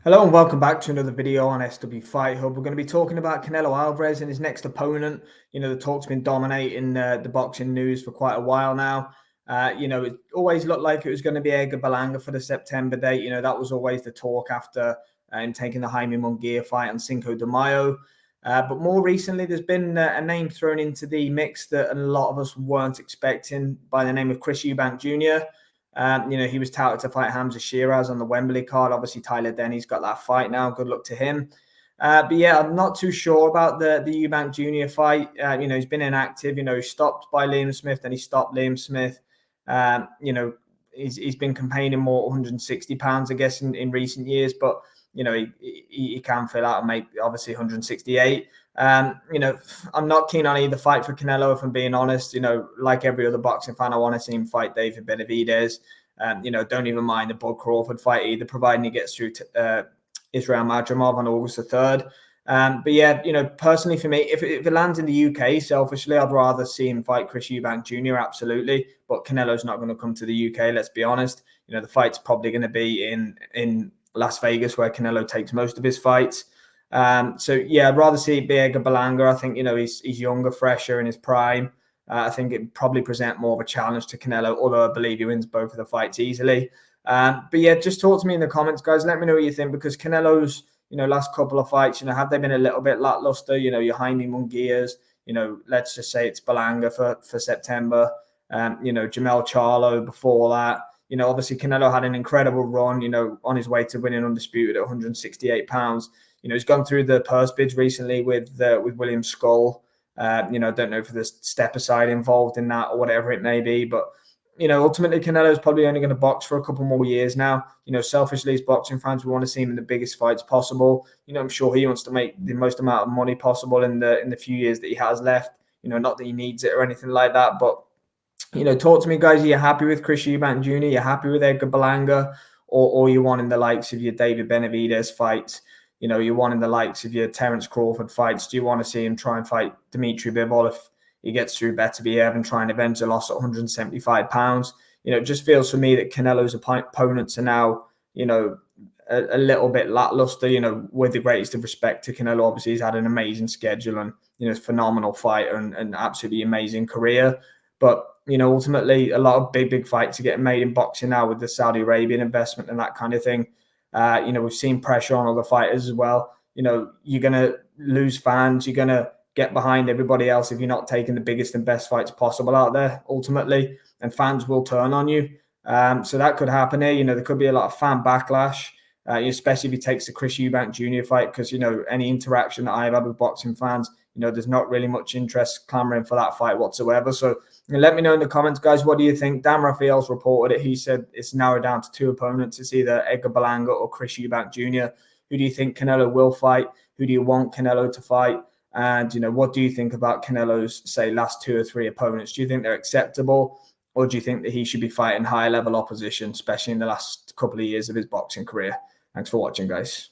Hello and welcome back to another video on SW Fight Hub. We're going to be talking about Canelo Alvarez and his next opponent. The talk's been dominating the boxing news for quite a while now. It always looked like it was going to be Edgar Berlanga for the September date. That was always the talk after him taking the Jaime Munguia fight on Cinco de Mayo. But more recently, there's been a name thrown into the mix that a lot of us weren't expecting by the name of Chris Eubank Jr. He was touted to fight Hamza Shiraz on the Wembley card. Obviously, Tyler Denny's got that fight now. Good luck to him. But yeah, I'm not too sure about the Eubank Jr. fight. He's been inactive. He stopped by Liam Smith, then he stopped Liam Smith. He's been campaigning more 160 pounds, I guess, in recent years. But he can fill out and make obviously 168. I'm not keen on either fight for Canelo, if I'm being honest. Like every other boxing fan, I want to see him fight David Benavidez. Don't even mind the Bud Crawford fight either, providing he gets through to Israel Madrimov on August the 3rd. But yeah, personally for me, if it lands in the UK, selfishly, I'd rather see him fight Chris Eubank Jr., absolutely. But Canelo's not going to come to the UK, let's be honest. The fight's probably going to be in Las Vegas, where Canelo takes most of his fights. So yeah, I'd rather see it be Edgar Berlanga. I think he's younger, fresher, in his prime. I think it'd probably present more of a challenge to Canelo, although I believe he wins both of the fights easily. But yeah, just talk to me in the comments, guys. Let me know what you think, because Canelo's last couple of fights, have they been a little bit lackluster? Your Jaime Munguias, let's just say it's Berlanga for September. Jamel Charlo before that. Obviously Canelo had an incredible run, on his way to winning undisputed at 168 pounds. He's gone through the purse bids recently with William Skull. I don't know if there's step aside involved in that or whatever it may be, but ultimately Canelo's probably only going to box for a couple more years now. Selfishly as boxing fans, we want to see him in the biggest fights possible. I'm sure he wants to make the most amount of money possible in the few years that he has left. Not that he needs it or anything like that, but talk to me, guys. Are you happy with Chris Eubank Jr.? You're happy with Edgar Berlanga, or you wanting the likes of your David Benavidez fights? You're wanting the likes of your Terence Crawford fights. Do you want to see him try and fight Dimitri Bivol if he gets through Beterbiev and try and avenge a loss at 175 pounds? It just feels for me that Canelo's opponents are now, a little bit lackluster. With the greatest of respect to Canelo, obviously he's had an amazing schedule and phenomenal fighter and absolutely amazing career. But ultimately, a lot of big fights are getting made in boxing now with the Saudi Arabian investment and that kind of thing. We've seen pressure on other fighters as well. You're going to lose fans. You're going to get behind everybody else if you're not taking the biggest and best fights possible out there, ultimately. And fans will turn on you. So that could happen here. There could be a lot of fan backlash, especially if he takes the Chris Eubank Jr. fight, because, any interaction that I've had with boxing fans, there's not really much interest clamoring for that fight whatsoever. So let me know in the comments, guys. What do you think? Dan Rafael's reported it. He said it's narrowed down to two opponents. It's either Edgar Berlanga or Chris Eubank Jr. Who do you think Canelo will fight? Who do you want Canelo to fight? And, what do you think about Canelo's, say, last two or three opponents? Do you think they're acceptable? Or do you think that he should be fighting higher level opposition, especially in the last couple of years of his boxing career? Thanks for watching, guys.